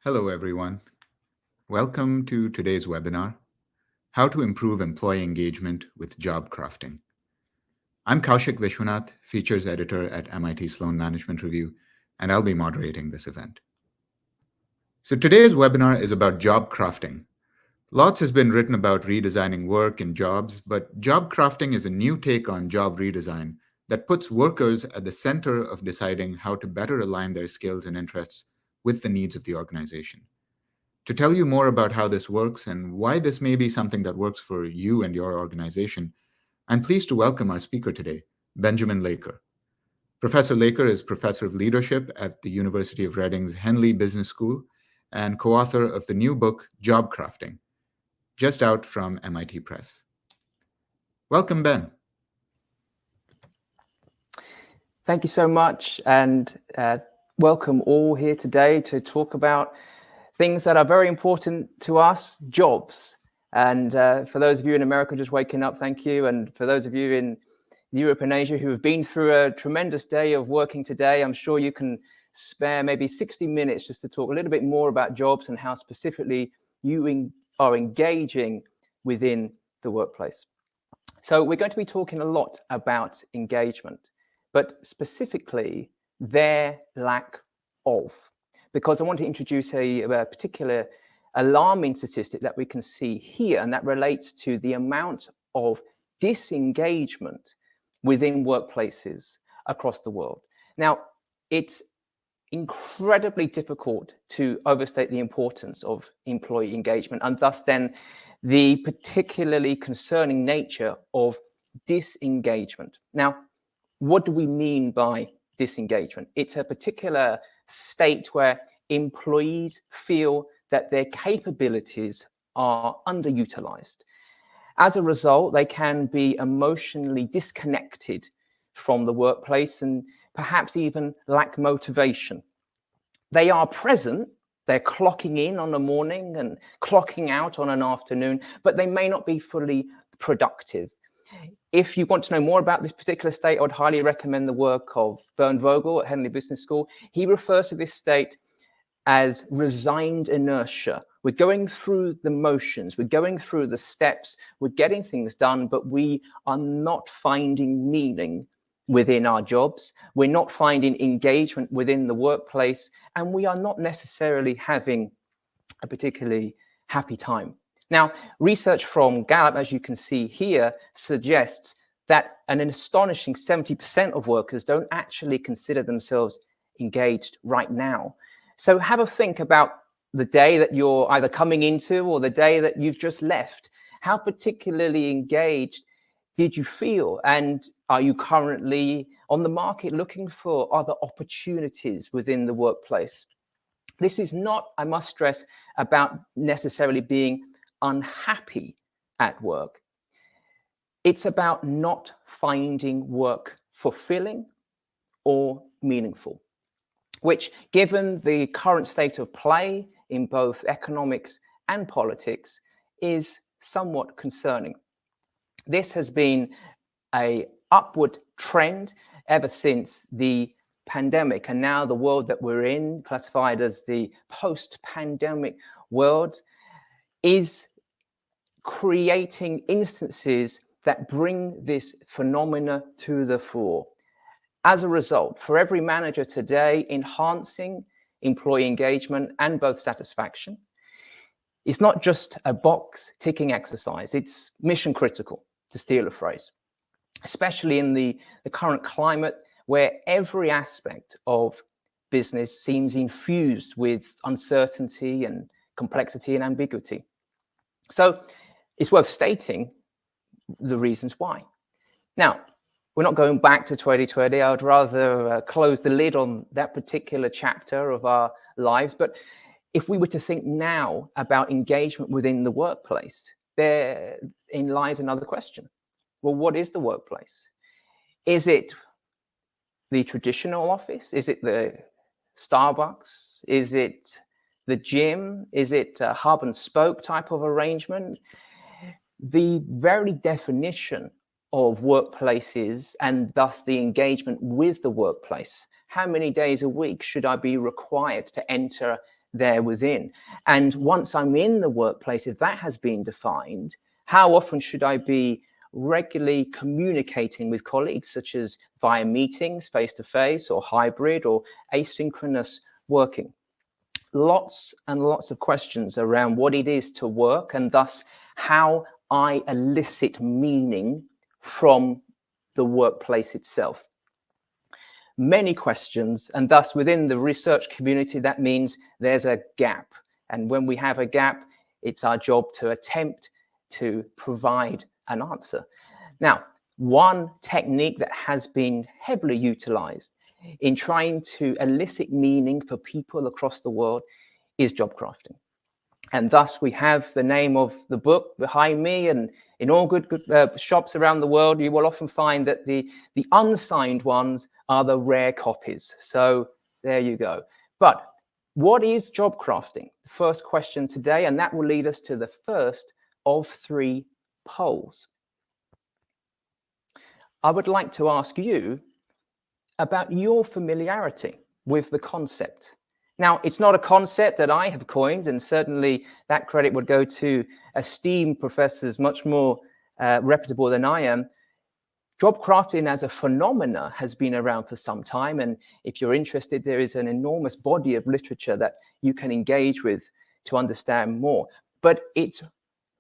Hello, everyone. Welcome to today's webinar, How to Improve Employee Engagement with Job Crafting. I'm Kaushik Vishwanath, Features Editor at MIT Sloan Management Review, and I'll be moderating this event. So today's webinar is about job crafting. Lots has been written about redesigning work and jobs, but job crafting is a new take on job redesign that puts workers at the center of deciding how to better align their skills and interests with the needs of the organization. To tell you more about how this works and why this may be something that works for you and your organization, I'm pleased to welcome our speaker today, Benjamin Laker. Professor Laker is Professor of Leadership at the University of Reading's Henley Business School and co-author of the new book, Job Crafting, just out from MIT Press. Welcome, Ben. Thank you so much, and welcome all here today to talk about things that are very important to us, jobs. And for those of you in America just waking up, thank you. And for those of you in Europe and Asia who have been through a tremendous day of working today, I'm sure you can spare maybe 60 minutes just to talk a little bit more about jobs and how specifically you are engaging within the workplace. So we're going to be talking a lot about engagement, but specifically their lack of. Because I want to introduce a particular alarming statistic that we can see here, and that relates to the amount of disengagement within workplaces across the world. Now, it's incredibly difficult to overstate the importance of employee engagement, and thus then the particularly concerning nature of disengagement. Now, what do we mean by disengagement? It's a particular state where employees feel that their capabilities are underutilized. As a result, they can be emotionally disconnected from the workplace and perhaps even lack motivation. They are present, they're clocking in on a morning and clocking out on an afternoon, but they may not be fully productive. If you want to know more about this particular state, I would highly recommend the work of Bernd Vogel at Henley Business School. He refers to this state as resigned inertia. We're going through the motions, we're going through the steps, we're getting things done, but we are not finding meaning within our jobs. We're not finding engagement within the workplace, and we are not necessarily having a particularly happy time. Now, research from Gallup, as you can see here, suggests that an astonishing 70% of workers don't actually consider themselves engaged right now. So have a think about the day that you're either coming into or the day that you've just left. How particularly engaged did you feel? And are you currently on the market looking for other opportunities within the workplace? This is not, I must stress, about necessarily being unhappy at work. It's about not finding work fulfilling or meaningful, which, given the current state of play in both economics and politics, is somewhat concerning. This has been an upward trend ever since the pandemic, and now the world that we're in, classified as the post-pandemic world, is creating instances that bring this phenomena to the fore. As a result, for every manager today, enhancing employee engagement and both satisfaction, it's not just a box ticking exercise, it's mission critical, to steal a phrase, especially in the current climate where every aspect of business seems infused with uncertainty and complexity and ambiguity. So it's worth stating the reasons why. Now, we're not going back to 2020. I would rather close the lid on that particular chapter of our lives. But if we were to think now about engagement within the workplace, therein lies another question. Well, what is the workplace? Is it the traditional office? Is it the Starbucks? Is it the gym? Is it a hub and spoke type of arrangement? The very definition of workplaces and thus the engagement with the workplace. How many days a week should I be required to enter there within. And once I'm in the workplace, if that has been defined, how often should I be regularly communicating with colleagues, such as via meetings, face-to-face, or hybrid, or asynchronous working? Lots and lots of questions around what it is to work, and thus how I elicit meaning from the workplace itself. Many questions, and thus within the research community, that means there's a gap. And when we have a gap, it's our job to attempt to provide an answer. Now, one technique that has been heavily utilized in trying to elicit meaning for people across the world is job crafting. And thus we have the name of the book behind me, and in all good shops around the world, you will often find that the unsigned ones are the rare copies. So there you go. But what is job crafting? The first question today, and that will lead us to the first of 3 polls. I would like to ask you about your familiarity with the concept. Now, it's not a concept that I have coined, and certainly that credit would go to esteemed professors much more reputable than I am. Job crafting as a phenomena has been around for some time, and if you're interested, there is an enormous body of literature that you can engage with to understand more. But its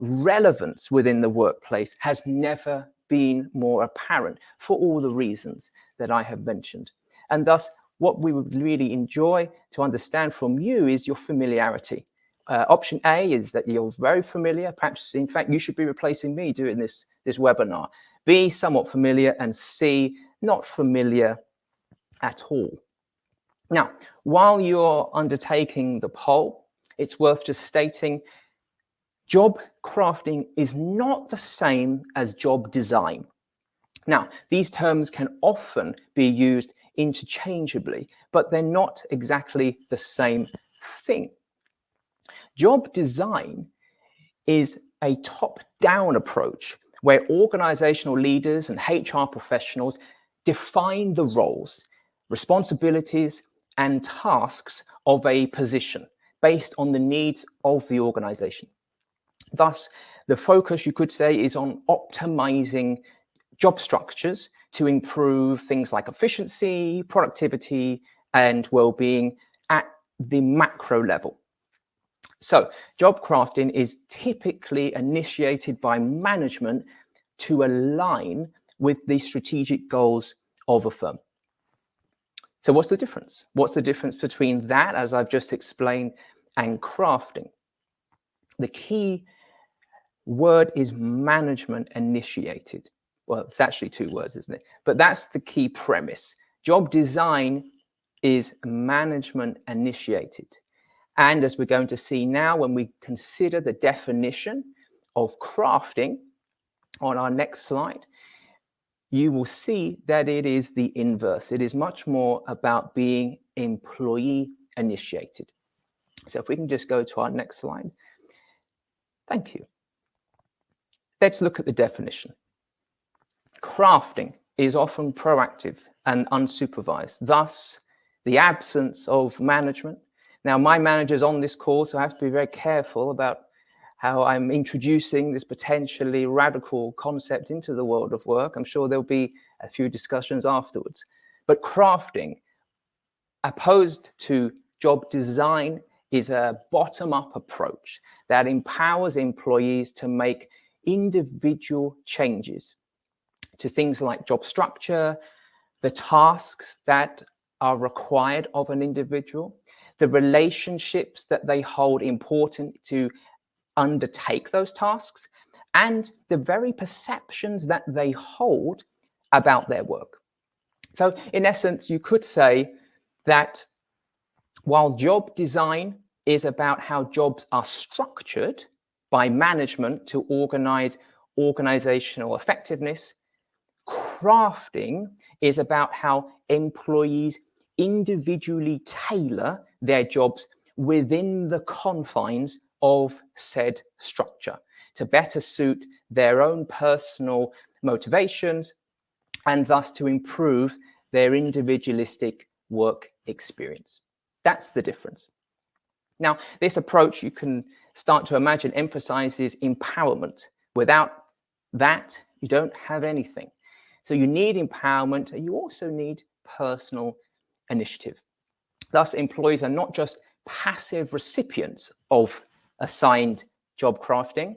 relevance within the workplace has never been more apparent for all the reasons that I have mentioned. And thus, what we would really enjoy to understand from you is your familiarity. Option A is that you're very familiar. Perhaps, in fact, you should be replacing me doing this webinar. B, somewhat familiar, and C, not familiar at all. Now, while you're undertaking the poll, it's worth just stating job crafting is not the same as job design. Now, these terms can often be used interchangeably, but they're not exactly the same thing. Job design is a top-down approach where organizational leaders and HR professionals define the roles, responsibilities, and tasks of a position based on the needs of the organization. Thus, the focus, you could say, is on optimizing job structures to improve things like efficiency, productivity, and well-being at the macro level. So job crafting is typically initiated by management to align with the strategic goals of a firm. So what's the difference? What's the difference between that, as I've just explained, and crafting? The key word is management initiated. Well, it's actually 2 words, isn't it? But that's the key premise. Job design is management initiated. And as we're going to see now, when we consider the definition of crafting on our next slide, you will see that it is the inverse. It is much more about being employee initiated. So if we can just go to our next slide. Thank you. Let's look at the definition. Crafting is often proactive and unsupervised, thus the absence of management. Now, my manager's on this call, so I have to be very careful about how I'm introducing this potentially radical concept into the world of work. I'm sure there'll be a few discussions afterwards. But crafting, opposed to job design, is a bottom-up approach that empowers employees to make individual changes to things like job structure, the tasks that are required of an individual, the relationships that they hold important to undertake those tasks, and the very perceptions that they hold about their work. So in essence, you could say that while job design is about how jobs are structured by management to organize organizational effectiveness, crafting is about how employees individually tailor their jobs within the confines of said structure to better suit their own personal motivations and thus to improve their individualistic work experience. That's the difference. Now, this approach, you can start to imagine, emphasizes empowerment. Without that, you don't have anything. So you need empowerment, and you also need personal initiative. Thus, employees are not just passive recipients of assigned job crafting.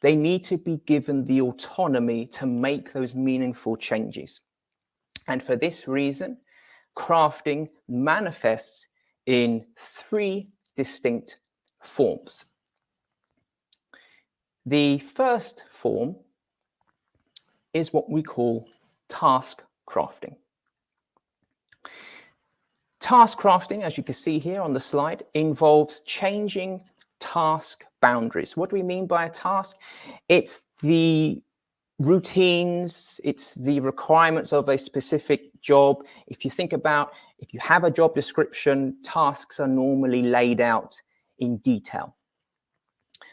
They need to be given the autonomy to make those meaningful changes. And for this reason, crafting manifests in 3 distinct forms. The first form is what we call task crafting. Task crafting, as you can see here on the slide, involves changing task boundaries. What do we mean by a task? It's the routines, it's the requirements of a specific job. If you think about, if you have a job description, tasks are normally laid out in detail.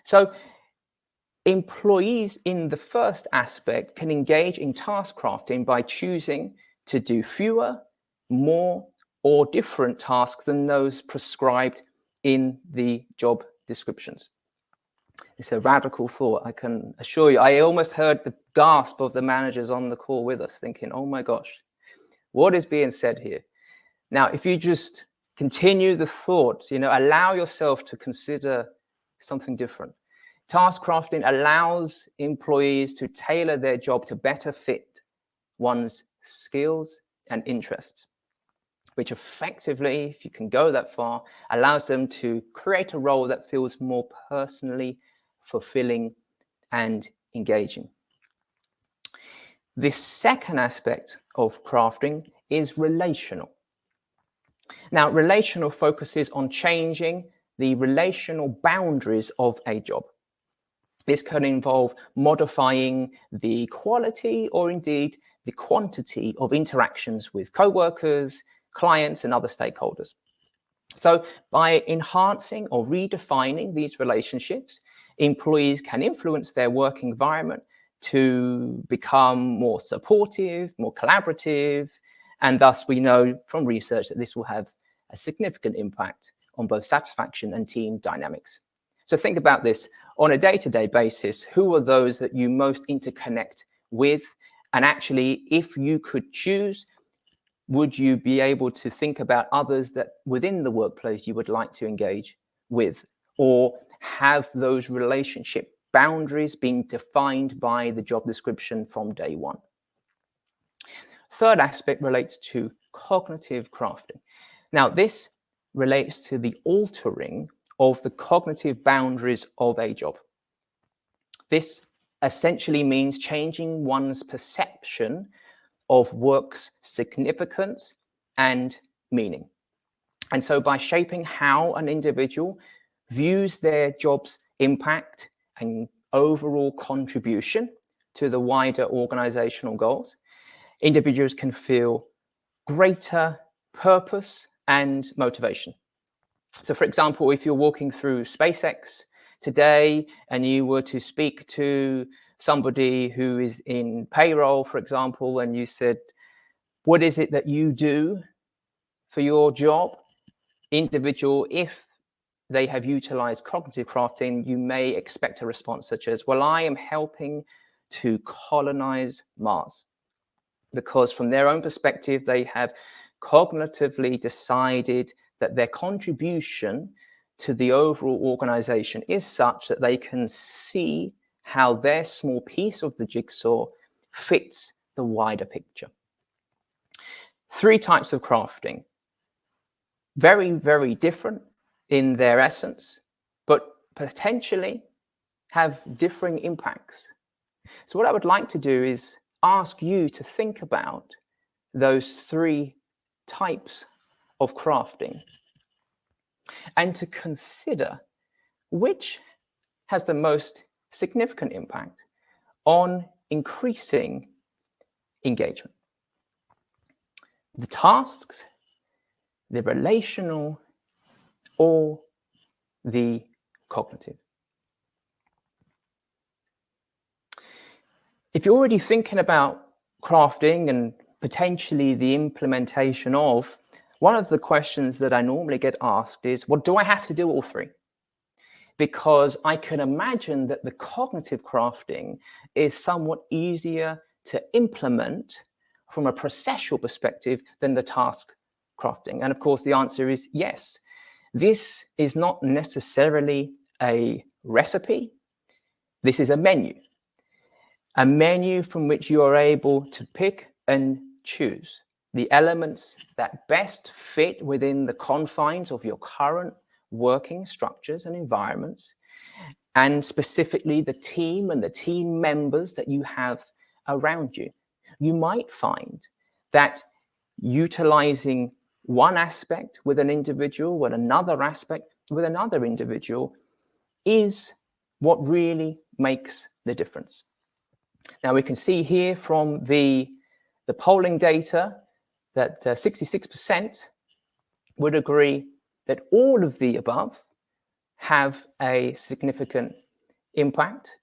So employees in the first aspect can engage in task crafting by choosing to do fewer, more, or different tasks than those prescribed in the job descriptions. It's a radical thought, I can assure you. I almost heard the gasp of the managers on the call with us, thinking, oh my gosh, what is being said here? Now, if you just continue the thought, allow yourself to consider something different. Task crafting allows employees to tailor their job to better fit one's skills and interests, which effectively, if you can go that far, allows them to create a role that feels more personally fulfilling and engaging. The second aspect of crafting is relational. Now, relational focuses on changing the relational boundaries of a job. This can involve modifying the quality or indeed the quantity of interactions with co-workers, clients, and other stakeholders. So by enhancing or redefining these relationships, employees can influence their work environment to become more supportive, more collaborative, and thus we know from research that this will have a significant impact on both satisfaction and team dynamics. So think about this. On a day-to-day basis, who are those that you most interconnect with? And actually, if you could choose, would you be able to think about others that within the workplace you would like to engage with? Or have those relationship boundaries being defined by the job description from day one? Third aspect relates to cognitive crafting. Now, this relates to the altering of the cognitive boundaries of a job. This essentially means changing one's perception of work's significance and meaning. And so by shaping how an individual views their job's impact and overall contribution to the wider organizational goals, individuals can feel greater purpose and motivation. So for example, if you're walking through SpaceX today and you were to speak to somebody who is in payroll, for example, and you said, what is it that you do for your job? Individual, if they have utilized cognitive crafting, you may expect a response such as, well, I am helping to colonize Mars. Because from their own perspective, they have cognitively decided that their contribution to the overall organization is such that they can see how their small piece of the jigsaw fits the wider picture. 3 types of crafting. Very, very different in their essence, but potentially have differing impacts. So what I would like to do is ask you to think about those 3 types of crafting and to consider which has the most significant impact on increasing engagement. The tasks, the relational, or the cognitive. If you're already thinking about crafting and potentially the implementation of, one of the questions that I normally get asked is, well, do I have to do all three? Because I can imagine that the cognitive crafting is somewhat easier to implement from a processual perspective than the task crafting. And of course, the answer is yes. This is not necessarily a recipe. This is a menu from which you are able to pick and choose the elements that best fit within the confines of your current working structures and environments, and specifically the team and the team members that you have around you. You might find that utilizing one aspect with an individual and another aspect with another individual is what really makes the difference. Now we can see here from the polling data that 66% would agree that all of the above have a significant impact,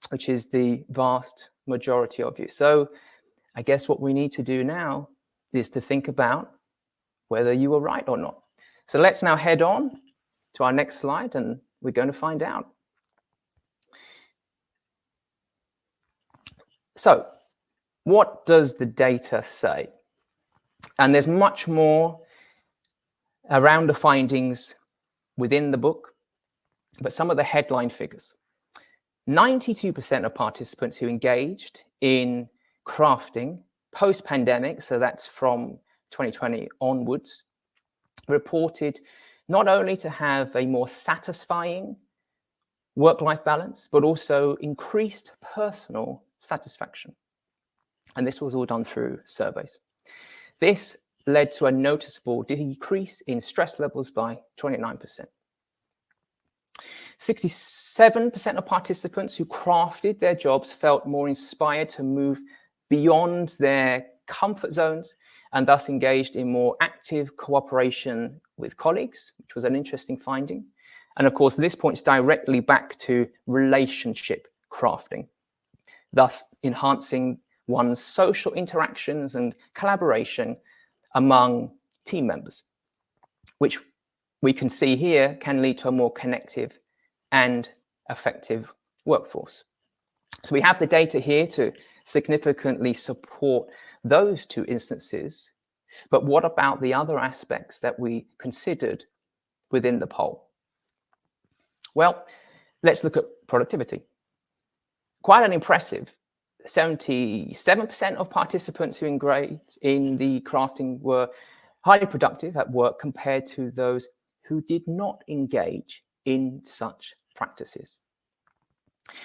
which is the vast majority of you. So I guess what we need to do now is to think about whether you were right or not. So let's now head on to our next slide, and we're going to find out. So what does the data say? And there's much more around the findings within the book, but some of the headline figures. 92% of participants who engaged in crafting post-pandemic, so that's from 2020 onwards, reported not only to have a more satisfying work-life balance, but also increased personal satisfaction. And this was all done through surveys. This led to a noticeable decrease in stress levels by 29%. 67% of participants who crafted their jobs felt more inspired to move beyond their comfort zones and thus engaged in more active cooperation with colleagues, which was an interesting finding. And of course, this points directly back to relationship crafting, thus enhancing one's social interactions and collaboration among team members, which we can see here can lead to a more connective and effective workforce. So we have the data here to significantly support those two instances, but what about the other aspects that we considered within the poll? Well, let's look at productivity. Quite an impressive 77% of participants who engaged in the crafting were highly productive at work compared to those who did not engage in such practices.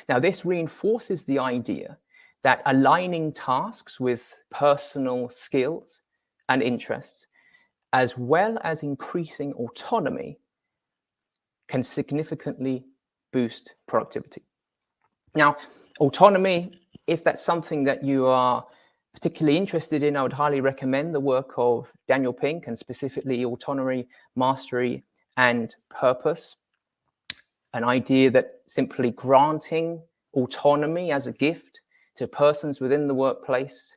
Now, this reinforces the idea that aligning tasks with personal skills and interests, as well as increasing autonomy, can significantly boost productivity. Now, autonomy, if that's something that you are particularly interested in, I would highly recommend the work of Daniel Pink, and specifically Autonomy, Mastery, and Purpose. An idea that simply granting autonomy as a gift to persons within the workplace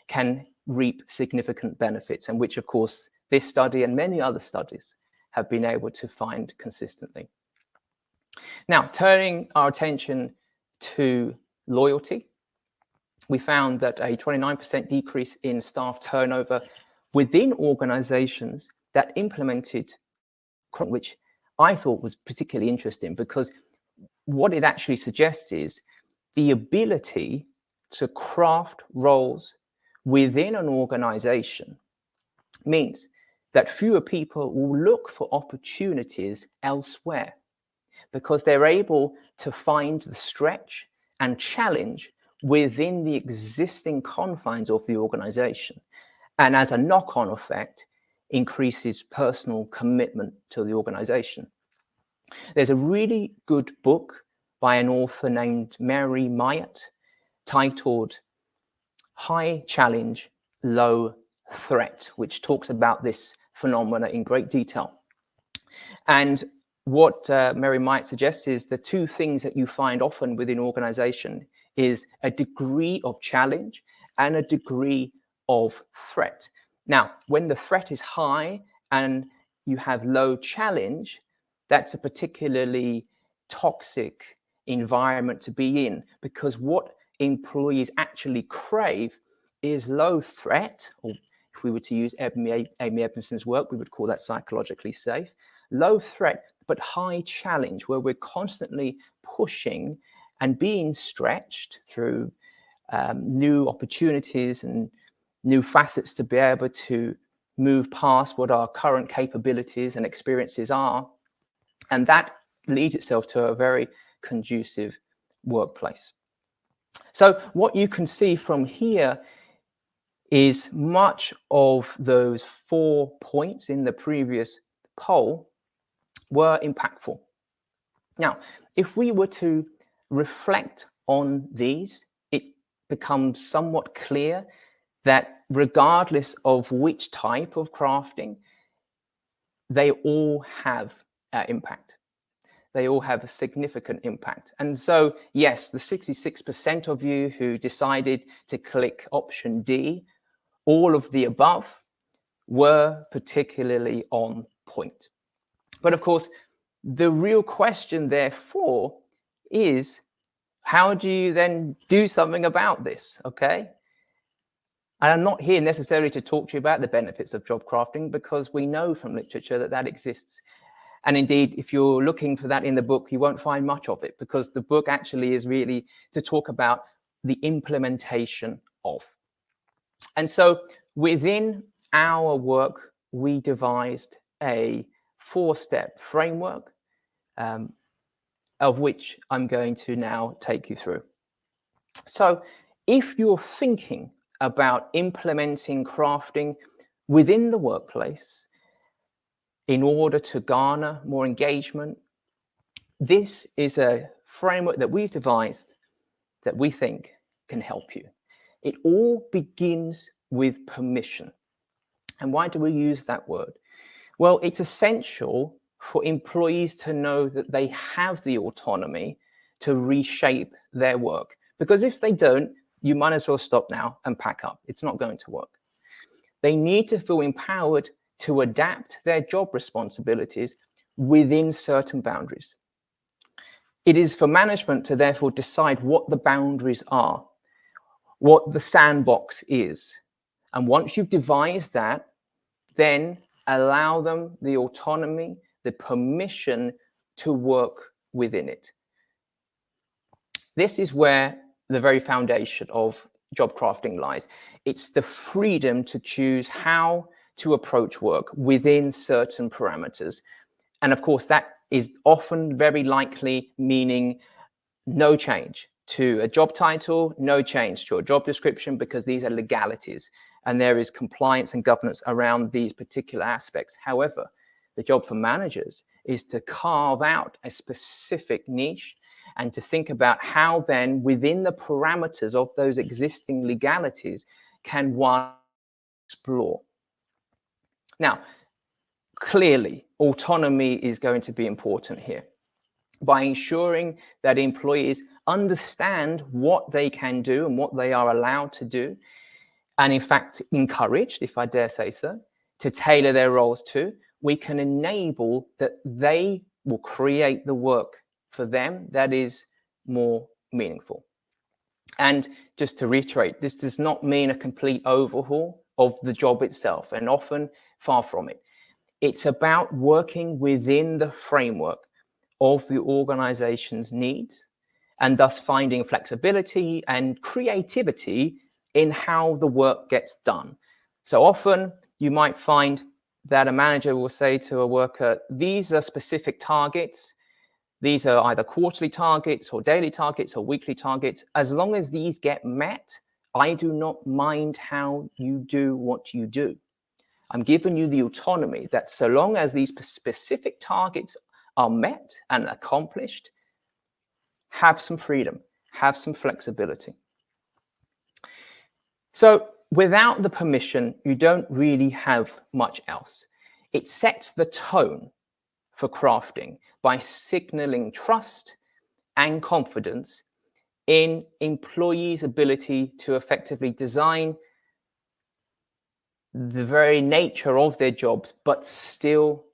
can reap significant benefits, and which, of course, this study and many other studies have been able to find consistently. Now, turning our attention to loyalty, we found that a 29% decrease in staff turnover within organizations that implemented, which I thought was particularly interesting, because what it actually suggests is the ability to craft roles within an organization means that fewer people will look for opportunities elsewhere, because they're able to find the stretch and challenge within the existing confines of the organization. And as a knock-on effect, increases personal commitment to the organization. There's a really good book by an author named Mary Myatt titled High Challenge, Low Threat, which talks about this phenomena in great detail. And what Mary Myatt suggests is the two things that you find often within organization is a degree of challenge and a degree of threat. Now, when the threat is high and you have low challenge, that's a particularly toxic environment to be in, because what employees actually crave is low threat, or if we were to use Amy Edmondson's work, we would call that psychologically safe. Low threat, but high challenge, where we're constantly pushing and being stretched through new opportunities and new facets to be able to move past what our current capabilities and experiences are. And that leads itself to a very conducive workplace. So what you can see from here is much of those 4 points in the previous poll were impactful. Now, if we were to reflect on these, it becomes somewhat clear that regardless of which type of crafting, they all have impact. They all have a significant impact. And so, yes, the 66% of you who decided to click option D, all of the above, were particularly on point. But of course, the real question, therefore, is how do you then do something about this, okay? And I'm not here necessarily to talk to you about the benefits of job crafting, because we know from literature that that exists. And indeed, if you're looking for that in the book, you won't find much of it, because the book actually is really to talk about the implementation of. And so within our work, we devised a 4-step framework, of which I'm going to now take you through. So if you're thinking about implementing crafting within the workplace in order to garner more engagement, this is a framework that we've devised that we think can help you. It all begins with permission. And why do we use that word? Well, it's essential for employees to know that they have the autonomy to reshape their work. Because if they don't, you might as well stop now and pack up. It's not going to work. They need to feel empowered to adapt their job responsibilities within certain boundaries. It is for management to therefore decide what the boundaries are, what the sandbox is. And once you've devised that, then allow them the autonomy, the permission to work within it. This is where the very foundation of job crafting lies. It's the freedom to choose how to approach work within certain parameters. And of course, that is often very likely meaning no change to a job title, no change to a job description, because these are legalities and there is compliance and governance around these particular aspects. However, the job for managers is to carve out a specific niche and to think about how then within the parameters of those existing legalities can one explore. Now, clearly, autonomy is going to be important here by ensuring that employees understand what they can do and what they are allowed to do, and in fact encouraged, if I dare say so, to tailor their roles to. We can enable that they will create the work for them that is more meaningful. And just to reiterate, this does not mean a complete overhaul of the job itself, and often far from it. It's about working within the framework of the organization's needs, and thus finding flexibility and creativity in how the work gets done. So often you might find that a manager will say to a worker, these are specific targets. These are either quarterly targets or daily targets or weekly targets. As long as these get met, I do not mind how you do what you do. I'm giving you the autonomy that so long as these specific targets are met and accomplished, have some freedom, have some flexibility. So without the permission, you don't really have much else. It sets the tone for crafting by signaling trust and confidence in employees' ability to effectively design the very nature of their jobs, but still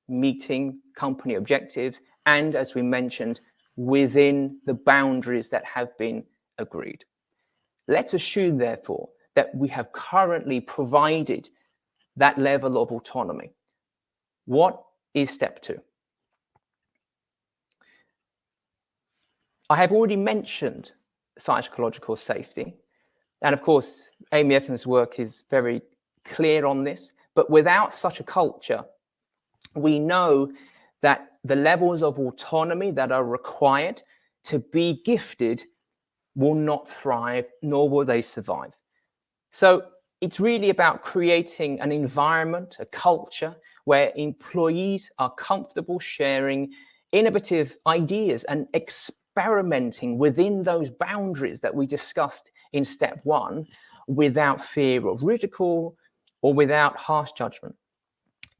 meeting company objectives, and as we mentioned, within the boundaries that have been agreed. Let's assume, therefore, that we have currently provided that level of autonomy. What is step 2? I have already mentioned psychological safety. And of course, Amy Evans' work is very clear on this. But without such a culture, we know that the levels of autonomy that are required to be gifted will not thrive, nor will they survive. So it's really about creating an environment, a culture, where employees are comfortable sharing innovative ideas and experimenting within those boundaries that we discussed in step 1, without fear of ridicule or without harsh judgment.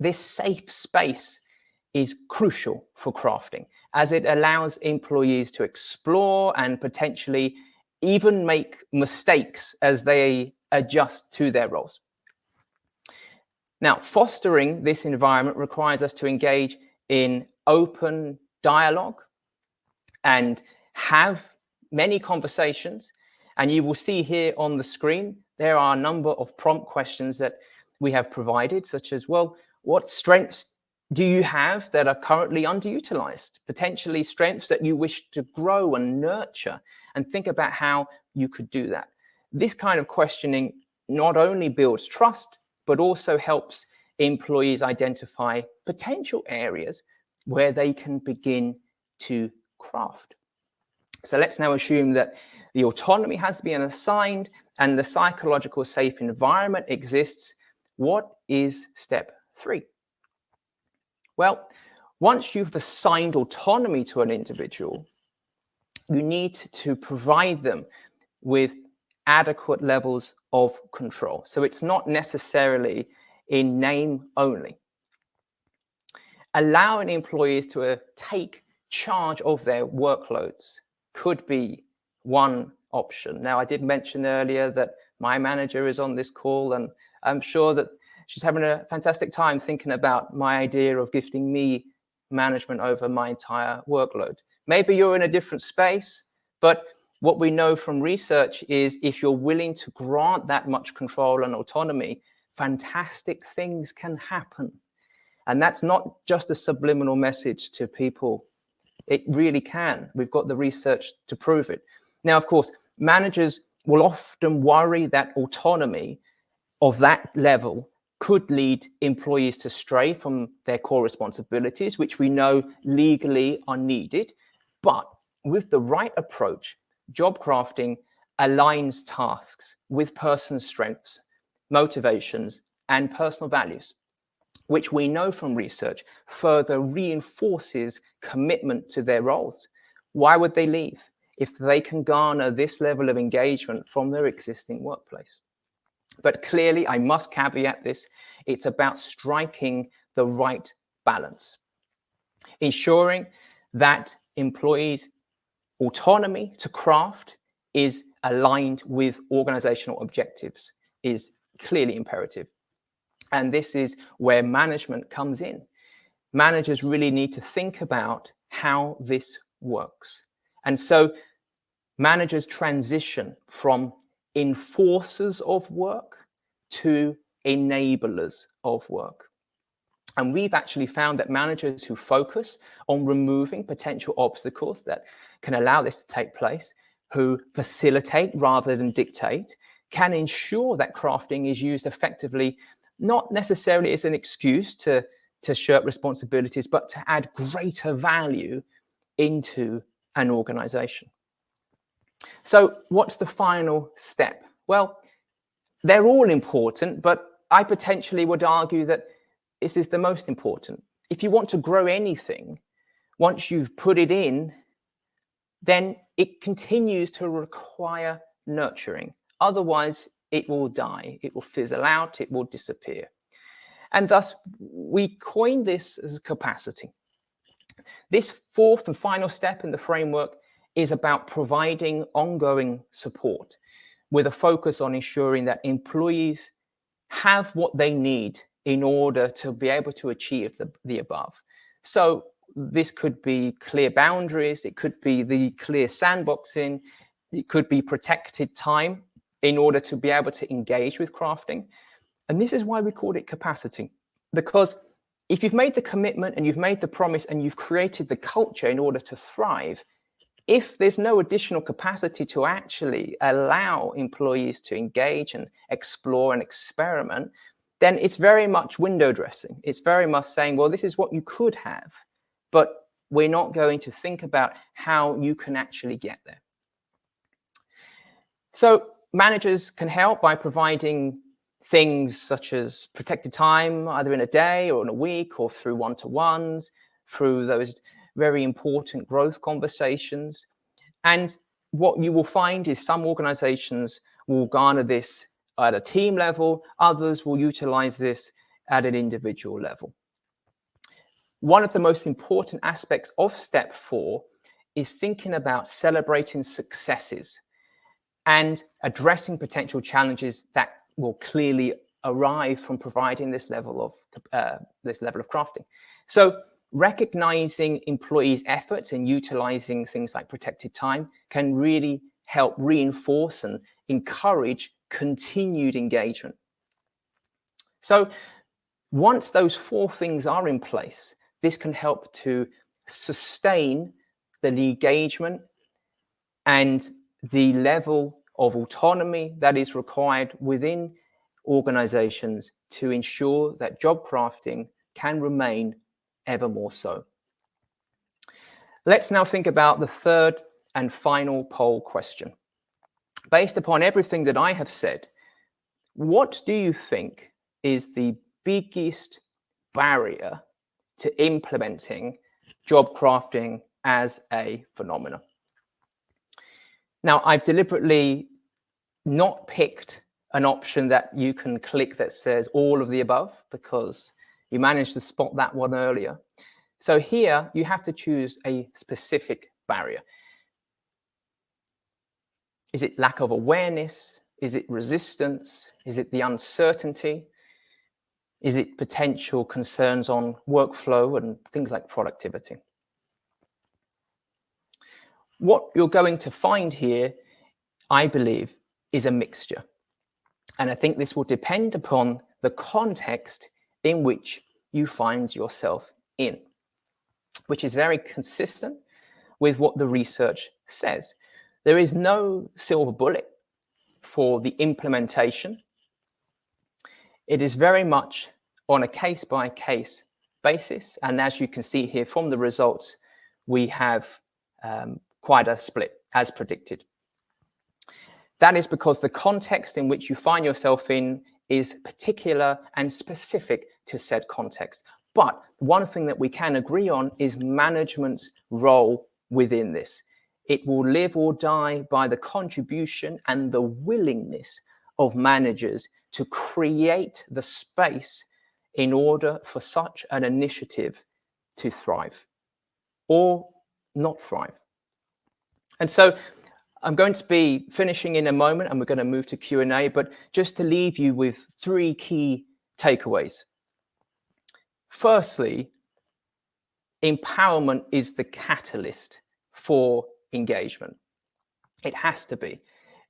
This safe space is crucial for crafting, as it allows employees to explore and potentially even make mistakes as they adjust to their roles. Now, fostering this environment requires us to engage in open dialogue and have many conversations. And you will see here on the screen, there are a number of prompt questions that we have provided, such as, well, what strengths do you have that are currently underutilized? Potentially strengths that you wish to grow and nurture, and think about how you could do that. This kind of questioning not only builds trust, but also helps employees identify potential areas where they can begin to craft. So let's now assume that the autonomy has been assigned and the psychological safe environment exists. What is step 3? Well, once you've assigned autonomy to an individual, you need to provide them with adequate levels of control. So it's not necessarily in name only. Allowing employees to take charge of their workloads could be one option. Now, I did mention earlier that my manager is on this call, and I'm sure that she's having a fantastic time thinking about my idea of gifting me management over my entire workload. Maybe you're in a different space, but what we know from research is if you're willing to grant that much control and autonomy, fantastic things can happen. And that's not just a subliminal message to people. It really can. We've got the research to prove it. Now, of course, managers will often worry that autonomy of that level could lead employees to stray from their core responsibilities, which we know legally are needed. But with the right approach, job crafting aligns tasks with person's strengths, motivations, and personal values, which we know from research further reinforces commitment to their roles. Why would they leave if they can garner this level of engagement from their existing workplace? But clearly, I must caveat this, it's about striking the right balance, ensuring that employees' autonomy to craft is aligned with organizational objectives is clearly imperative. And this is where management comes in. Managers really need to think about how this works. And so managers transition from enforcers of work to enablers of work. And we've actually found that managers who focus on removing potential obstacles that can allow this to take place, who facilitate rather than dictate, can ensure that crafting is used effectively, not necessarily as an excuse to shirk responsibilities, but to add greater value into an organization. So what's the final step? Well, they're all important, but I potentially would argue that this is the most important. If you want to grow anything, once you've put it in, then it continues to require nurturing. Otherwise, it will die, it will fizzle out, it will disappear. And thus, we coined this as a capacity. This fourth and final step in the framework is about providing ongoing support with a focus on ensuring that employees have what they need in order to be able to achieve the above. So this could be clear boundaries, it could be the clear sandboxing, it could be protected time in order to be able to engage with crafting. And this is why we called it capacity, because if you've made the commitment and you've made the promise and you've created the culture in order to thrive, if there's no additional capacity to actually allow employees to engage and explore and experiment, then it's very much window dressing. It's very much saying, well, this is what you could have, but we're not going to think about how you can actually get there. So managers can help by providing things such as protected time, either in a day or in a week, or through one-to-ones, through those very important growth conversations. And what you will find is some organizations will garner this at a team level, others will utilize this at an individual level. One of the most important aspects of step 4 is thinking about celebrating successes and addressing potential challenges that will clearly arrive from providing this level of crafting. So recognizing employees' efforts and utilizing things like protected time can really help reinforce and encourage continued engagement. So once those 4 things are in place, this can help to sustain the engagement and the level of autonomy that is required within organizations to ensure that job crafting can remain ever more so. Let's now think about the third and final poll question. Based upon everything that I have said, what do you think is the biggest barrier to implementing job crafting as a phenomenon? Now, I've deliberately not picked an option that you can click that says all of the above, because you managed to spot that one earlier. So here you have to choose a specific barrier. Is it lack of awareness? Is it resistance? Is it the uncertainty? Is it potential concerns on workflow and things like productivity? What you're going to find here, I believe, is a mixture. And I think this will depend upon the context in which you find yourself in, which is very consistent with what the research says. There is no silver bullet for the implementation. It is very much on a case-by-case basis. And as you can see here from the results, we have quite a split as predicted. That is because the context in which you find yourself in is particular and specific to said context. But one thing that we can agree on is management's role within this. It will live or die by the contribution and the willingness of managers to create the space in order for such an initiative to thrive or not thrive. And so I'm going to be finishing in a moment and we're going to move to Q&A, but just to leave you with 3 key takeaways. Firstly, empowerment is the catalyst for engagement. It has to be.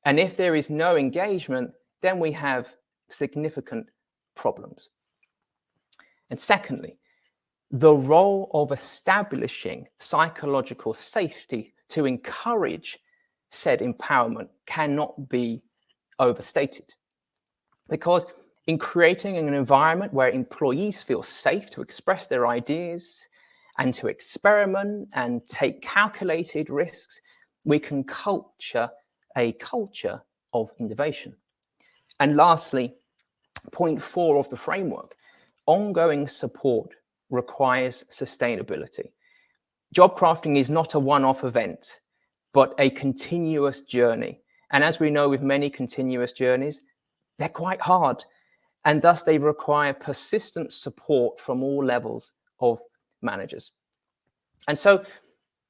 And if there is no engagement, then we have significant problems. And secondly, the role of establishing psychological safety to encourage said empowerment cannot be overstated. Because in creating an environment where employees feel safe to express their ideas and to experiment and take calculated risks, we can culture a culture of innovation. And lastly, point 4 of the framework, ongoing support requires sustainability. Job crafting is not a one-off event, but a continuous journey. And as we know with many continuous journeys, they're quite hard. And thus they require persistent support from all levels of managers. And so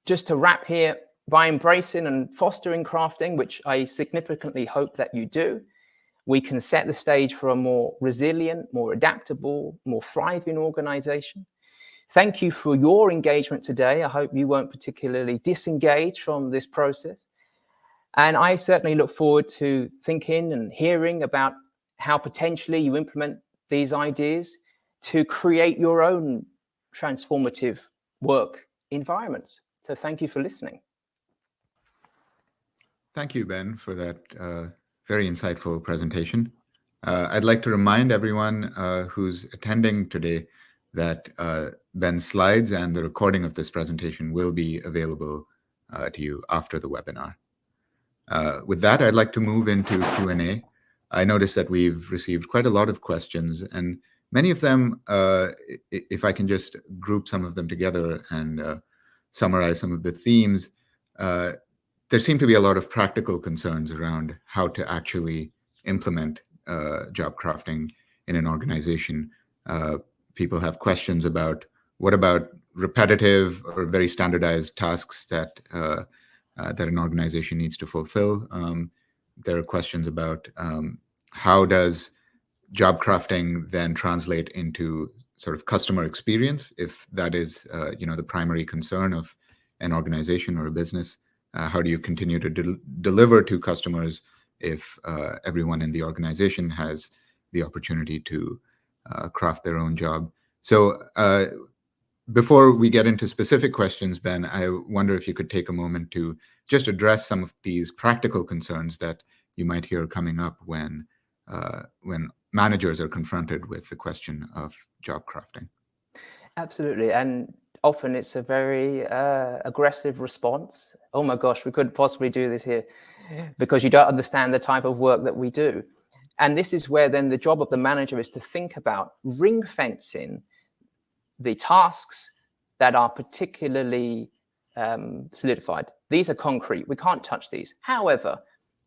just to wrap here, by embracing and fostering crafting, which I significantly hope that you do, we can set the stage for a more resilient, more adaptable, more thriving organization. Thank you for your engagement today. I hope you weren't particularly disengaged from this process. And I certainly look forward to thinking and hearing about how potentially you implement these ideas to create your own transformative work environments. So thank you for listening. Thank you, Ben, for that very insightful presentation. I'd like to remind everyone who's attending today that Ben's slides and the recording of this presentation will be available to you after the webinar. With that, I'd like to move into Q&A. I noticed that we've received quite a lot of questions, and many of them, if I can just group some of them together and summarize some of the themes, there seem to be a lot of practical concerns around how to actually implement job crafting in an organization. People have questions about what about repetitive or very standardized tasks that that an organization needs to fulfill. There are questions about how does job crafting then translate into sort of customer experience, if that is the primary concern of an organization or a business. How do you continue to deliver to customers if everyone in the organization has the opportunity to craft their own job? So before we get into specific questions, Ben, I wonder if you could take a moment to just address some of these practical concerns that you might hear coming up when managers are confronted with the question of job crafting. Absolutely. And often it's a very aggressive response. Oh my gosh, we couldn't possibly do this here because you don't understand the type of work that we do. And this is where then the job of the manager is to think about ring fencing the tasks that are particularly solidified. These are concrete. We can't touch these. However,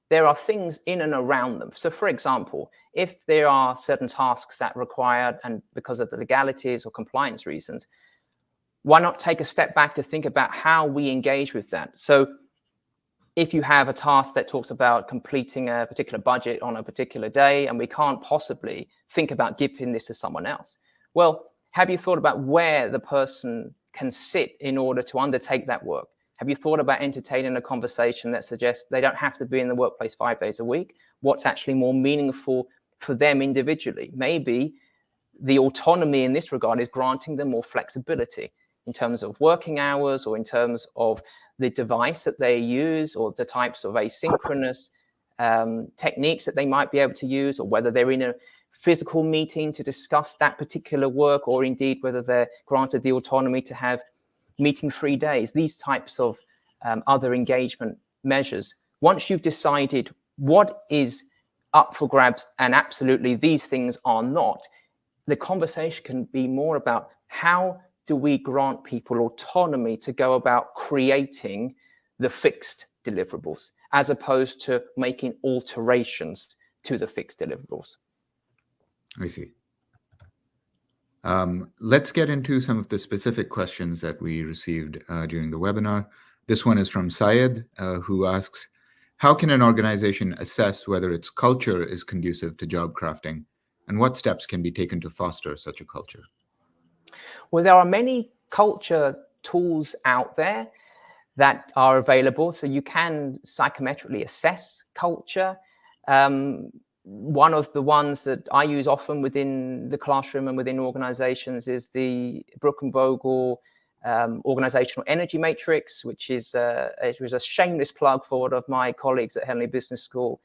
there are things in and around them. So for example, if there are certain tasks that require, and because of the legalities or compliance reasons, why not take a step back to think about how we engage with that? So if you have a task that talks about completing a particular budget on a particular day, and we can't possibly think about giving this to someone else, well, have you thought about where the person can sit in order to undertake that work? Have you thought about entertaining a conversation that suggests they don't have to be in the workplace 5 days a week? What's actually more meaningful for them individually? Maybe the autonomy in this regard is granting them more flexibility in terms of working hours or in terms of the device that they use or the types of asynchronous techniques that they might be able to use, or whether they're in a physical meeting to discuss that particular work, or indeed whether they're granted the autonomy to have meeting-free days, these types of other engagement measures. Once you've decided what is up for grabs and absolutely these things are not, the conversation can be more about how do we grant people autonomy to go about creating the fixed deliverables, as opposed to making alterations to the fixed deliverables. I see. Let's get into some of the specific questions that we received during the webinar. This one is from Syed, who asks, how can an organization assess whether its culture is conducive to job crafting, and what steps can be taken to foster such a culture? Well, there are many culture tools out there that are available, so you can psychometrically assess culture. One of the ones that I use often within the classroom and within organizations is the Brook and Vogel Organizational Energy Matrix, which is a shameless plug for one of my colleagues at Henley Business School,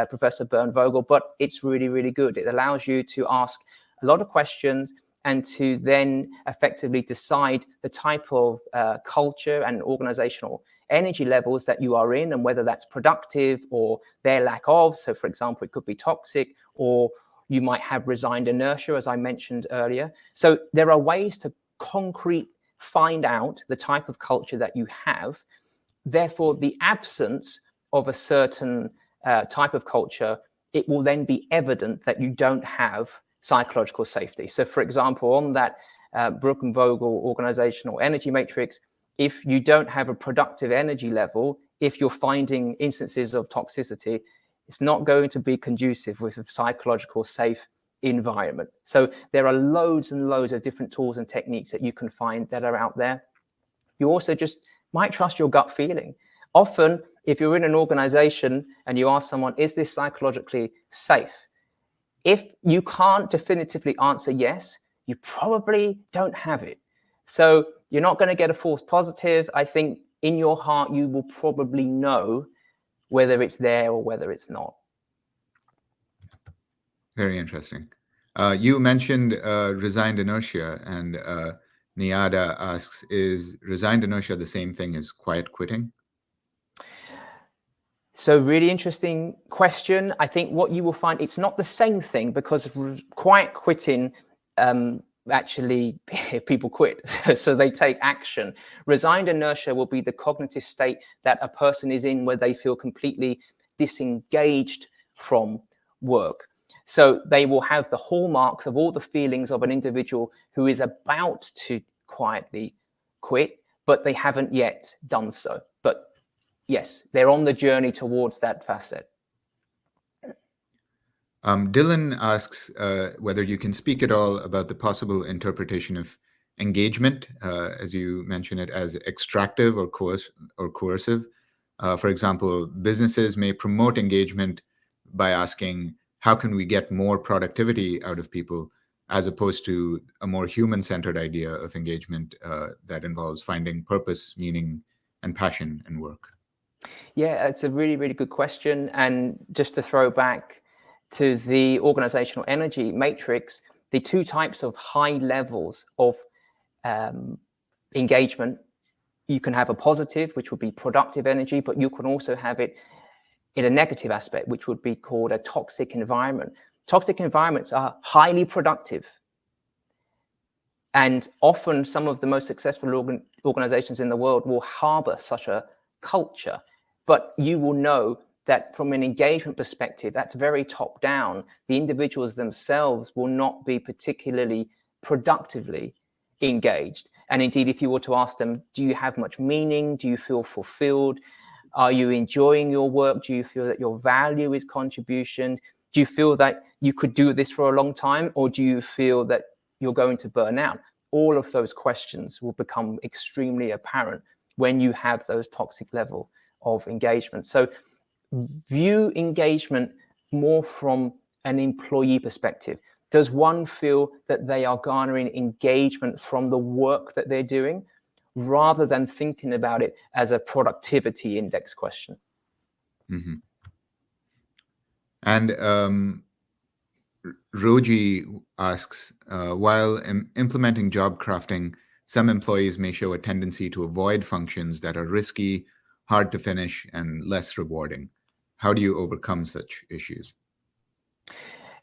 Professor Bernd Vogel, but it's really, really good. It allows you to ask a lot of questions and to then effectively decide the type of culture and organizational energy levels that you are in, and whether that's productive or their lack of. So for example, it could be toxic, or you might have resigned inertia, as I mentioned earlier. So there are ways to concretely find out the type of culture that you have. Therefore, the absence of a certain type of culture, it will then be evident that you don't have psychological safety. So for example, on that Brook and Vogel Organizational Energy Matrix, if you don't have a productive energy level, if you're finding instances of toxicity, It's not going to be conducive with a psychological safe environment. So there are loads and loads of different tools and techniques that you can find that are out there. You also just might trust your gut feeling. Often, if you're in an organization and you ask someone, is this psychologically safe? If you can't definitively answer yes, you probably don't have it. So you're not going to get a false positive. I think in your heart, you will probably know whether it's there or whether it's not. Very interesting. You mentioned resigned inertia, and Niada asks, is resigned inertia the same thing as quiet quitting? So really interesting question. I think what you will find, it's not the same thing, because quiet quitting, actually people quit. So they take action. Resigned inertia will be the cognitive state that a person is in where they feel completely disengaged from work. So they will have the hallmarks of all the feelings of an individual who is about to quietly quit, but they haven't yet done so. But yes, they're on the journey towards that facet. Dylan asks whether you can speak at all about the possible interpretation of engagement, as you mention it, as extractive or coercive. For example, businesses may promote engagement by asking, how can we get more productivity out of people, as opposed to a more human-centered idea of engagement that involves finding purpose, meaning, and passion in work? Yeah, it's a really, really good question. And just to throw back to the organizational energy matrix, the two types of high levels of engagement, you can have a positive, which would be productive energy, but you can also have it in a negative aspect, which would be called a toxic environment. Toxic environments are highly productive. And often some of the most successful organizations in the world will harbor such a culture. But you will know that from an engagement perspective, that's very top down. The individuals themselves will not be particularly productively engaged. And indeed, if you were to ask them, do you have much meaning? Do you feel fulfilled? Are you enjoying your work? Do you feel that your value is contribution? Do you feel that you could do this for a long time? Or do you feel that you're going to burn out? All of those questions will become extremely apparent when you have those toxic level of engagement. So view engagement more from an employee perspective. Does one feel that they are garnering engagement from the work that they're doing, rather than thinking about it as a productivity index question? Mm-hmm. And Roji asks, while implementing job crafting, some employees may show a tendency to avoid functions that are risky, hard to finish, and less rewarding. How do you overcome such issues?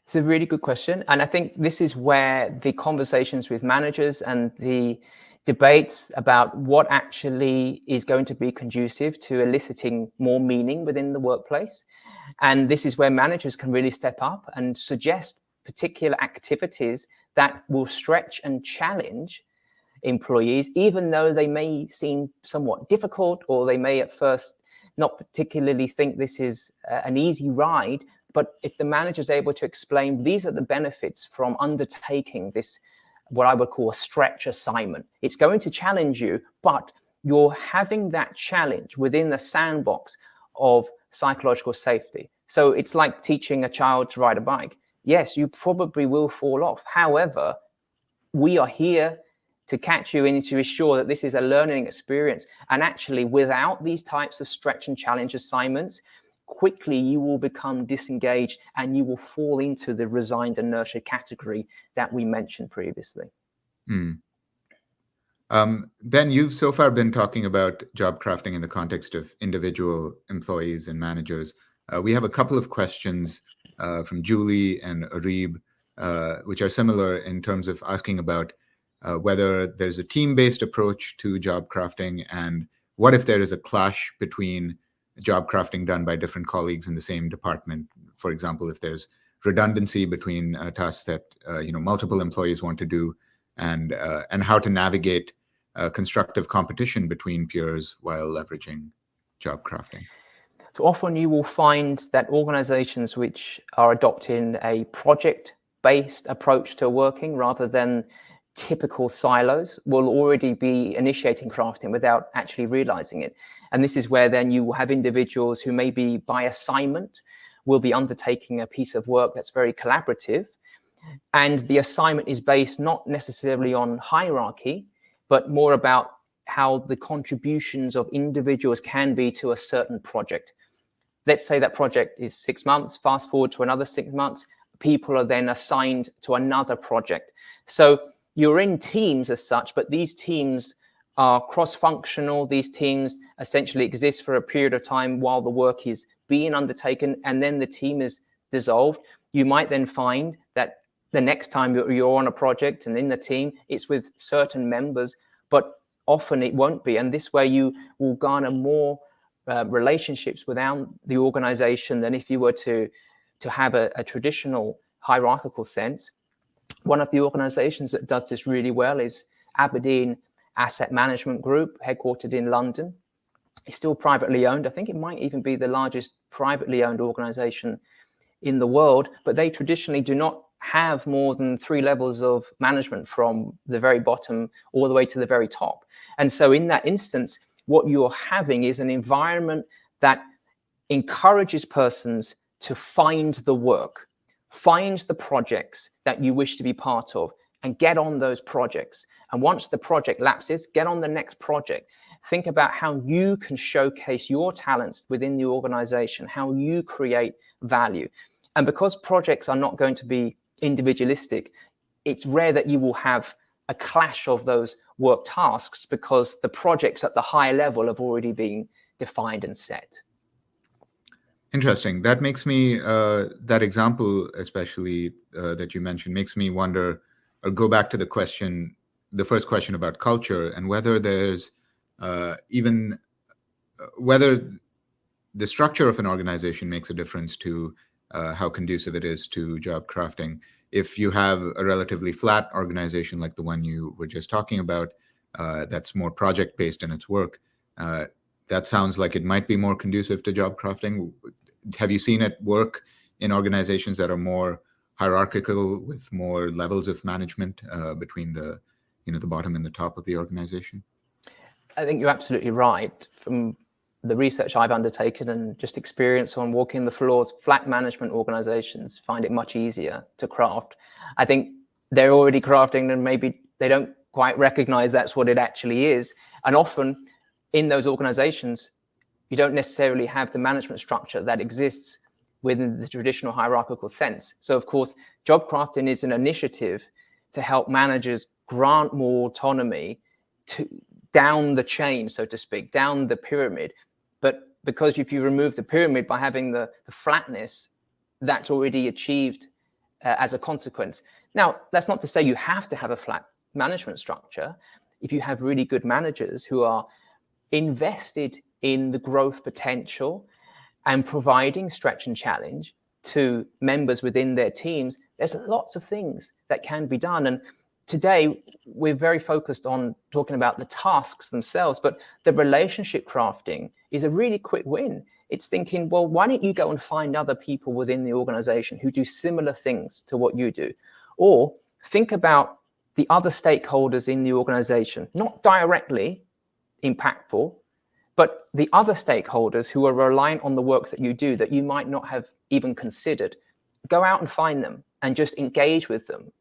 It's a really good question. And I think this is where the conversations with managers and the debates about what actually is going to be conducive to eliciting more meaning within the workplace. And this is where managers can really step up and suggest particular activities that will stretch and challenge employees, even though they may seem somewhat difficult, or they may at first not particularly think this is an easy ride. But if the manager is able to explain, these are the benefits from undertaking this, what I would call a stretch assignment. It's going to challenge you, but you're having that challenge within the sandbox of psychological safety. So it's like teaching a child to ride a bike. Yes, you probably will fall off. However, we are here to catch you and to ensure that this is a learning experience. And actually, without these types of stretch and challenge assignments, quickly you will become disengaged and you will fall into the resigned inertia category that we mentioned previously. Ben, you've so far been talking about job crafting in the context of individual employees and managers. We have a couple of questions from Julie and Arib, which are similar in terms of asking about whether there's a team-based approach to job crafting, and what if there is a clash between job crafting done by different colleagues in the same department. For example, if there's redundancy between tasks that multiple employees want to do, and how to navigate constructive competition between peers while leveraging job crafting. So often you will find that organizations which are adopting a project-based approach to working rather than typical silos will already be initiating crafting without actually realizing it. And this is where then you will have individuals who maybe by assignment will be undertaking a piece of work that's very collaborative. And the assignment is based not necessarily on hierarchy, but more about how the contributions of individuals can be to a certain project. Let's say that project is 6 months, fast forward to another 6 months, people are then assigned to another project. So you're in teams as such, but these teams are cross-functional. These teams essentially exist for a period of time while the work is being undertaken, and then the team is dissolved. You might then find that the next time you're on a project and in the team, it's with certain members, but often it won't be. And this way you will garner more relationships within the organization than if you were to have a traditional hierarchical sense. One of the organizations that does this really well is Aberdeen Asset Management Group, headquartered in London. It's still privately owned. I think it might even be the largest privately owned organization in the world, but they traditionally do not have more than 3 levels of management from the very bottom all the way to the very top. And so in that instance, what you're having is an environment that encourages persons to find the work, find the projects that you wish to be part of, and get on those projects. And once the project lapses, get on the next project. Think about how you can showcase your talents within the organization, how you create value. And because projects are not going to be individualistic, it's rare that you will have a clash of those work tasks because the projects at the higher level have already been defined and set. Interesting. That makes me, that example especially that you mentioned, makes me wonder or go back to the first question about culture and whether there's whether the structure of an organization makes a difference to how conducive it is to job crafting. If you have a relatively flat organization like the one you were just talking about, that's more project-based in its work, that sounds like it might be more conducive to job crafting. Have you seen it work in organizations that are more hierarchical with more levels of management between the bottom and the top of the organization? I think you're absolutely right. From the research I've undertaken and just experience on walking the floors, flat management organizations find it much easier to craft. I think they're already crafting and maybe they don't quite recognize that's what it actually is. And often in those organizations, you don't necessarily have the management structure that exists within the traditional hierarchical sense. So of course, job crafting is an initiative to help managers grant more autonomy to down the chain, so to speak, down the pyramid. But because if you remove the pyramid by having the flatness, that's already achieved as a consequence. Now, that's not to say you have to have a flat management structure. If you have really good managers who are invested in the growth potential and providing stretch and challenge to members within their teams, there's lots of things that can be done. And today, we're very focused on talking about the tasks themselves, but the relationship crafting is a really quick win. It's thinking, well, why don't you go and find other people within the organization who do similar things to what you do? Or think about the other stakeholders in the organization, not directly impactful, but the other stakeholders who are reliant on the work that you do that you might not have even considered. Go out and find them and just engage with them,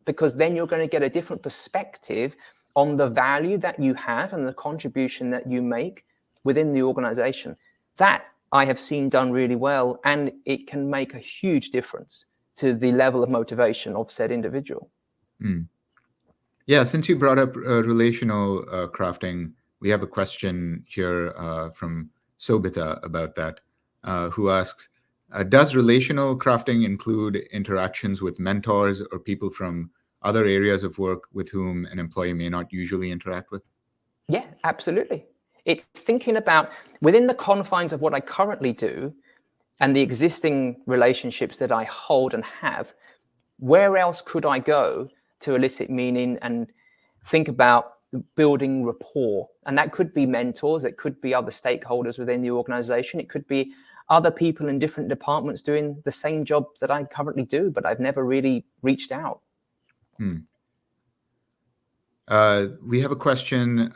because then you're going to get a different perspective on the value that you have and the contribution that you make within the organization. That I have seen done really well, and it can make a huge difference to the level of motivation of said individual. Mm. Yeah, since you brought up relational crafting, we have a question here from Sobita about that, who asks, does relational crafting include interactions with mentors or people from other areas of work with whom an employee may not usually interact with? Yeah, absolutely. It's thinking about within the confines of what I currently do and the existing relationships that I hold and have, where else could I go to elicit meaning and think about building rapport? And that could be mentors, it could be other stakeholders within the organization, it could be other people in different departments doing the same job that I currently do, but I've never really reached out. We have a question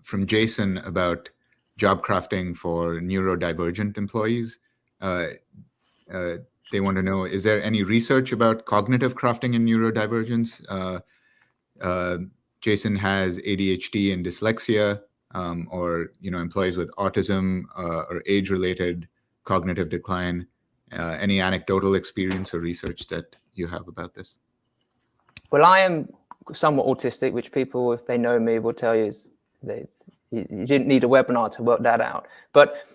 from Jason about job crafting for neurodivergent employees. They want to know, is there any research about cognitive crafting in neurodivergence? Jason has ADHD and dyslexia, or employees with autism or age-related cognitive decline. Any anecdotal experience or research that you have about this? Well, I am somewhat autistic, which people, if they know me, will tell you you didn't need a webinar to work that out. But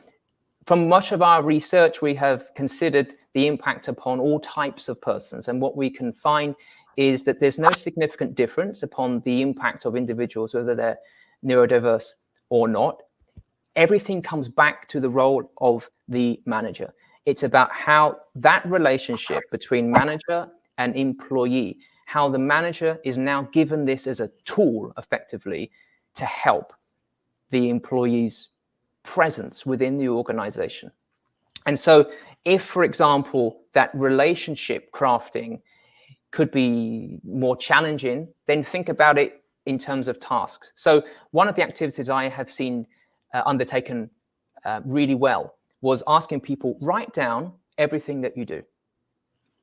from much of our research, we have considered the impact upon all types of persons. And what we can find is that there's no significant difference upon the impact of individuals, whether they're neurodiverse or not. Everything comes back to the role of the manager. It's about how that relationship between manager and employee, how the manager is now given this as a tool effectively to help the employee's presence within the organization. And so if, for example, that relationship crafting could be more challenging, then think about it in terms of tasks. So one of the activities I have seen undertaken really well was asking people, write down everything that you do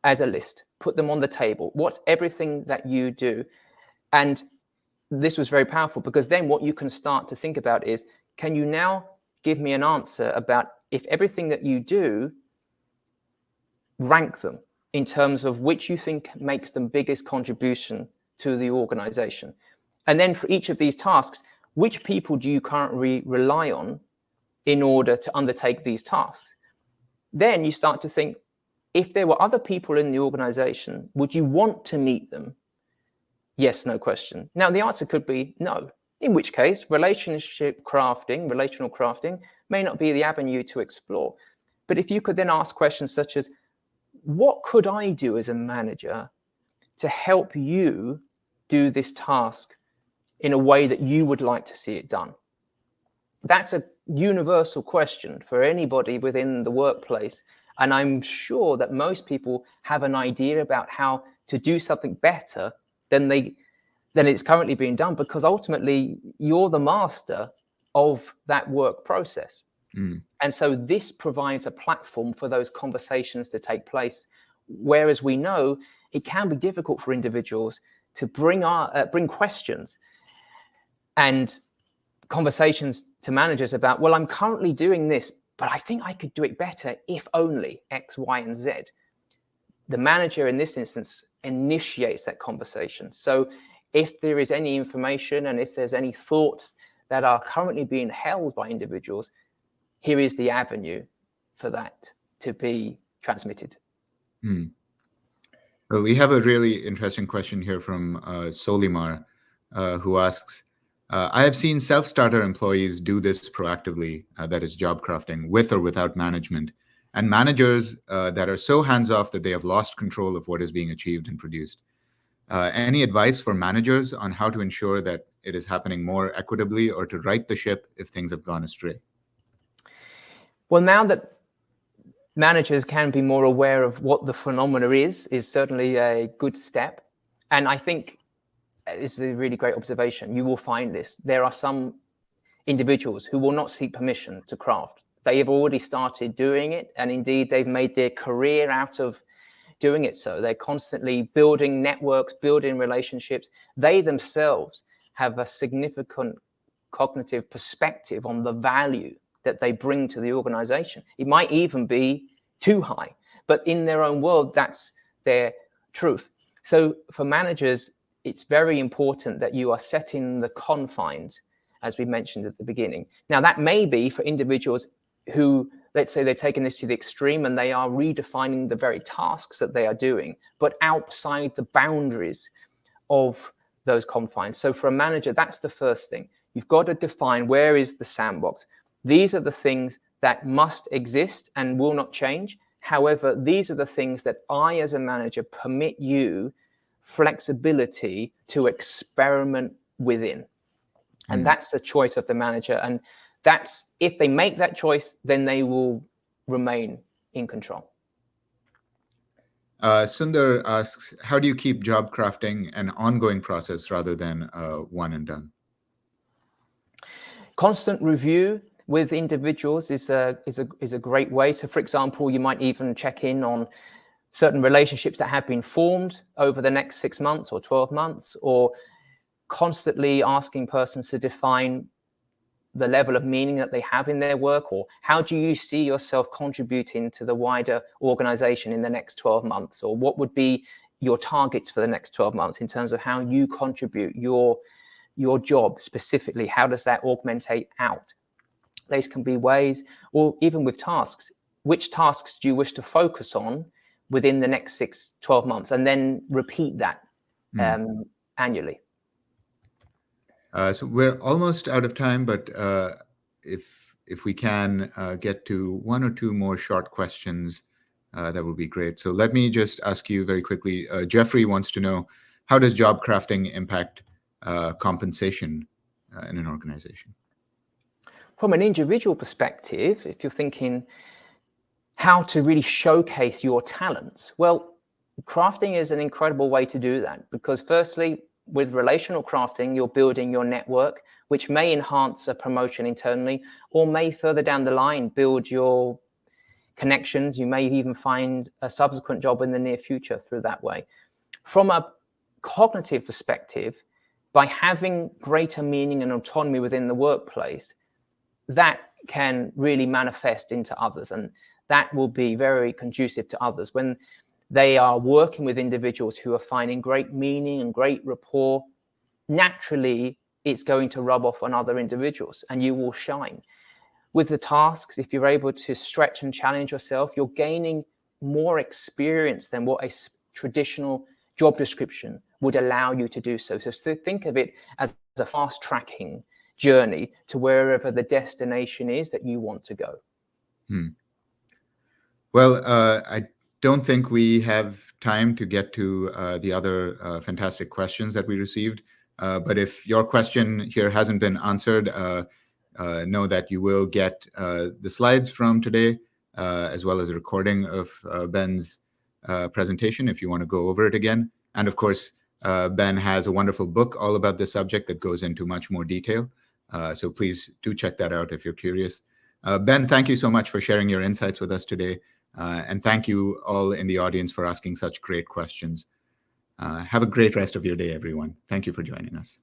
as a list, put them on the table. What's everything that you do? And this was very powerful, because then what you can start to think about is, can you now give me an answer about, if everything that you do, rank them in terms of which you think makes the biggest contribution to the organization. And then for each of these tasks, which people do you currently rely on in order to undertake these tasks? Then you start to think, if there were other people in the organization, would you want to meet them? Yes, no question. Now, the answer could be no, in which case relational crafting may not be the avenue to explore. But if you could then ask questions such as, what could I do as a manager to help you do this task in a way that you would like to see it done? That's a universal question for anybody within the workplace. And I'm sure that most people have an idea about how to do something better than it's currently being done, because ultimately you're the master of that work process. And so this provides a platform for those conversations to take place. Whereas we know it can be difficult for individuals to bring questions and conversations to managers about, well, I'm currently doing this, but I think I could do it better if only X, Y, and Z. The manager in this instance initiates that conversation. So if there is any information and if there's any thoughts that are currently being held by individuals, here is the avenue for that to be transmitted. Well, we have a really interesting question here from Solimar, who asks, I have seen self-starter employees do this proactively, that is job crafting, with or without management, and managers that are so hands-off that they have lost control of what is being achieved and produced. Any advice for managers on how to ensure that it is happening more equitably, or to right the ship if things have gone astray? Well, now that managers can be more aware of what the phenomena is certainly a good step. And I think this is a really great observation. You will find this. There are some individuals who will not seek permission to craft. They have already started doing it, and indeed they've made their career out of doing it. So they're constantly building networks, building relationships. They themselves have a significant cognitive perspective on the value that they bring to the organization. It might even be too high, but in their own world, that's their truth. So for managers, it's very important that you are setting the confines, as we mentioned at the beginning. Now, that may be for individuals who, let's say they're taking this to the extreme and they are redefining the very tasks that they are doing, but outside the boundaries of those confines. So for a manager, that's the first thing. You've got to define, where is the sandbox? These are the things that must exist and will not change. However, these are the things that I, as a manager, permit you flexibility to experiment within. And that's the choice of the manager. And that's, if they make that choice, then they will remain in control. Sundar asks, how do you keep job crafting an ongoing process rather than one and done? Constant review with individuals is a great way. So, for example, you might even check in on certain relationships that have been formed over the next 6 months or 12 months, or constantly asking persons to define the level of meaning that they have in their work, or how do you see yourself contributing to the wider organization in the next 12 months, or what would be your targets for the next 12 months in terms of how you contribute your job specifically. How does that augmentate out? These can be ways, or even with tasks. Which tasks do you wish to focus on within the next 12 months, and then repeat that annually. So we're almost out of time, but if we can get to one or two more short questions, that would be great. So let me just ask you very quickly. Jeffrey wants to know, how does job crafting impact compensation in an organization? From an individual perspective, if you're thinking how to really showcase your talents, well, crafting is an incredible way to do that, because firstly, with relational crafting, you're building your network, which may enhance a promotion internally, or may further down the line build your connections. You may even find a subsequent job in the near future through that way. From a cognitive perspective, by having greater meaning and autonomy within the workplace, that can really manifest into others, and that will be very conducive to others. When they are working with individuals who are finding great meaning and great rapport, naturally, it's going to rub off on other individuals and you will shine. With the tasks, if you're able to stretch and challenge yourself, you're gaining more experience than what a traditional job description would allow you to do so. So think of it as a fast tracking journey to wherever the destination is that you want to go. Well, I don't think we have time to get to the other fantastic questions that we received. But if your question here hasn't been answered, know that you will get the slides from today, as well as a recording of Ben's presentation if you want to go over it again. And of course, Ben has a wonderful book all about this subject that goes into much more detail. So please do check that out if you're curious. Ben, thank you so much for sharing your insights with us today. And thank you all in the audience for asking such great questions. Have a great rest of your day, everyone. Thank you for joining us.